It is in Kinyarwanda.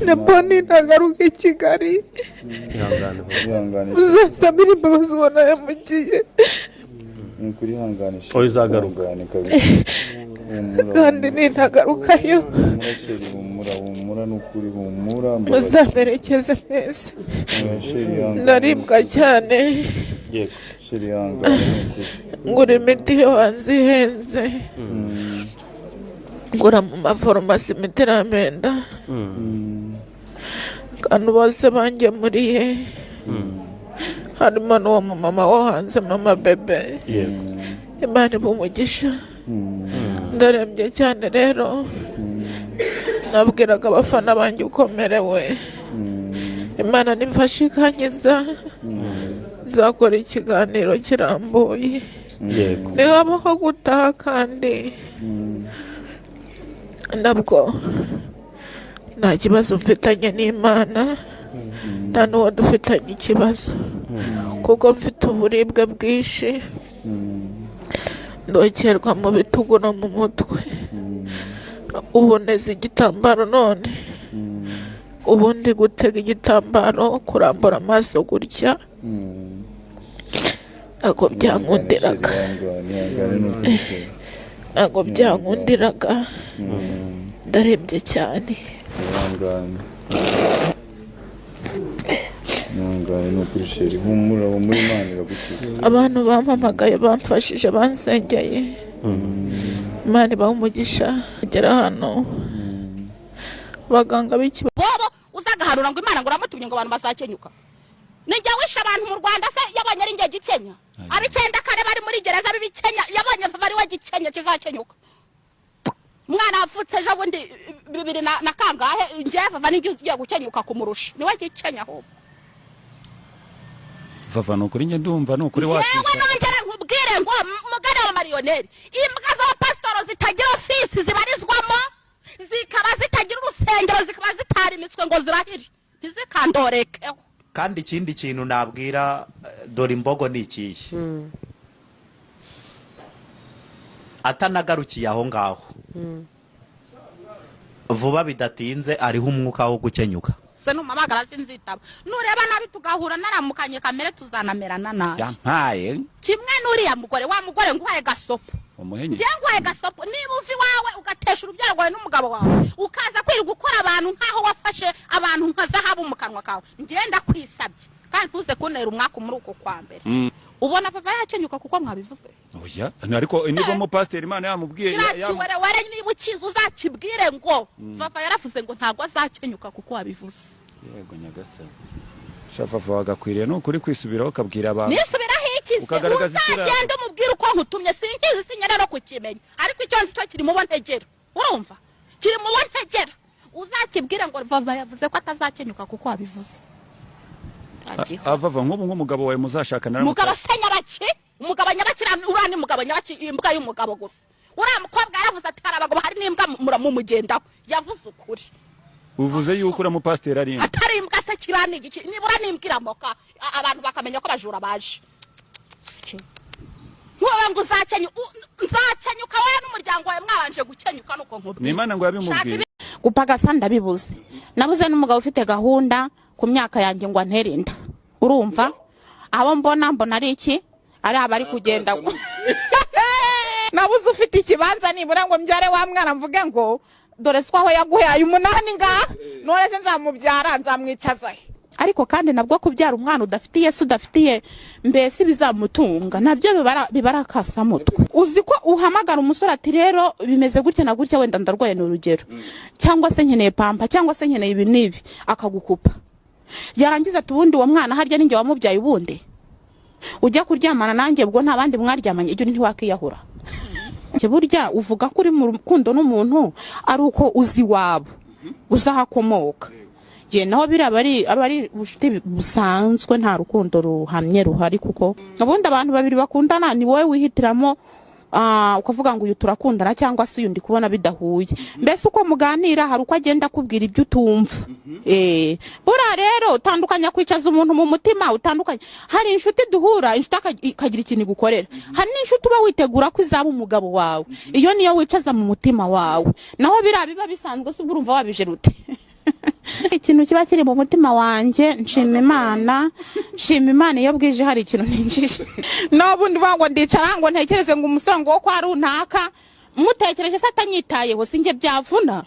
Naponi nagaruka I Kigali uzasabira imbabazi ubona yamugiye kuri hanganisha uzagaruka kandi nintagarukayo humura n'ukuri humura muzamerekeze mwese ndaribwa cyane ngura imiti yo hanze ihenze ngura mu mafarumasi imiti iramenda kandi bose bangemuriye harimo n'uwo mumama wo hanze mama bebe Imana ibumugisha ndarembye cyane rero nabwiraga abafana banjye ukomerewe Imana nimfashe ikankiza nzakora ikiganiro kirambuye nihabaho gutaha kandi nabwo nta kibazo mfitanye n'Imana nta n'uwo dufitanye ikibazo kuko mfite uburibwe bwinshi ndokerwa mu bitugu no mu mutwe ubu neza igitambaro none ubundi gutega igitambaro kurambura amaso gutya ntabwo byankundiraga ndarembye cyane abantu bampamagaye bamfashije bansengeye Imana ibahe umugisha agera hano baganga b'iki bobo uzagaharura ngo Imana ngo uramutumye ngo abantu bazakenyuka nijya wisha abantu mu Rwanda se yabonye ari nge gikenya abicenda kare bari muri gereza bibikenya yabonye bari wa gikenya kizakenyuka mwana afutse ejo bundi 2000 na kangahe nje vava n'ingiye gukenyuka kumurusha niwe gikenya ahubwo vava no kuri ndumva no kuri wacu yewe nongera nkubwire ngo mugane wa marioneri imbwa za pastor zitagira office zibarizwamo zikaba zitagira urusengero zikaba zitarimitswe ngo zirahiri ntizikandoreke kandi ikindi kintu nabwira dore imbogo ni ikihe atanagarukiye aho ngaho vuba bidatinze ariho umwuka wo gukenyuka numamagara sinzitaba nureba nabi tugahura naramukanye kamere tuzanamerana nabi yampaye kimwe nuriya mugore wa mugore nguhaye gasopo umuhenye je nguhaye gasopo niba uvi wawe ugatesha urubyaro rwawe n'umugabo wawe ukaza kwirirwa gukora abantu nkaho wafashe abantu nka zahabu mu kanwa kawe ngenda kwisabye kandi ntuze kunera umwaka muri uko kwa mbere ubona papa yakenyuka kuko mwabivuze oya ariko niba mu pastor Imana yamubwiye ware niba ukiza uzakibwire ngo papa yaravuze ngo ntago azakenyuka kuko wabivuze yego nyagasa shafafa wagakwiriye no kuri kwisubiraho kabwira abantu nisubiraho ikize uzagenda umubwira uko nkutumye sinkizi sinyana no kukimenya ariko icyo nzi cyo kiri mu bontegera urumva kiri mu bontegera uzakibwire ngo papa yavuze ko atazakenyuka kuko wabivuze avava nk'ubu nk'umugabo wawe muzashakana umugabo senyabaki umugabo nyabakira urani mugabo nyabaki imbwa y'umugabo gusa uramukobwa yaravuze ati harabagabo hari n'imbwa muramumugendaho yavuze ukuri uvuze yuko ura mu pastor ari atari imbwa se kirani iki nibura nimbwira moka abantu bakamenya ko bajura baje wowe ngo nzakenyuka wowe n'umuryango wawe mwabanje gukenyuka nuko nkubwiye n'Imana ngo yabimubwiye gupagasa ndabibuze nabuze n'umugabo ufite gahunda ku myaka yanjye ngo anterinda urumva abo mbona ari iki ari abari kugenda nabuze ufite ikibanza nibura ngo mbyare wa mwana mvuge ngo dore swaho yaguhaye 8 ngaha none se nzamubyara nzamwicaza ariko kandi nabwo kubyara umwana udafitiye se udafitiye mbese bizamutunga nabyo bibarakasa mutwe uzi ko uhamagara umusore ati rero bimeze gutya na gutya wenda ndarwaye n'urugero cyangwa se nkeneye pampa cyangwa se nkeneye ibi nibi akagukupa yarangiza tubundi uwo mwana harya ninjye wamubyaye ubundi ujya kuryamana nanjye ubwo nta bandi mwaryamanye ibyo ntiwakiyahura burya uvuga ko uri mu rukundo n'umuntu ari uko uzi wabo uzahakomoka ye naho abari bushite busanzwe nta rukundo ruhamye ruhari kuko ubundi abantu babiri bakundana ni wowe wihitiramo ukavuga ngo uyu turakundana cyangwa se uyu ndi kubona bidahuye mbese uko muganira hari uko agenda kubwira ibyo utumva bura rero utandukanya kwicaza umuntu mu mutima utandukanye hari inshuti duhura inshuti ikagira ikintu gukorera hari n'inshuti uba witegura ko izaba umugabo wawe iyo niyo wicaza mu mutima wawe naho biba bisanzwe se urumva wabije rute ikintu kiba kiri mu mutima wanjye nshima Imana iyo bwije hari ikintu ninjije n'ubundi ngo ndicara ngo ntekereze ngo umusore ngo wo kwa runaka mutekereje se atanyitayeho sinjye byavuna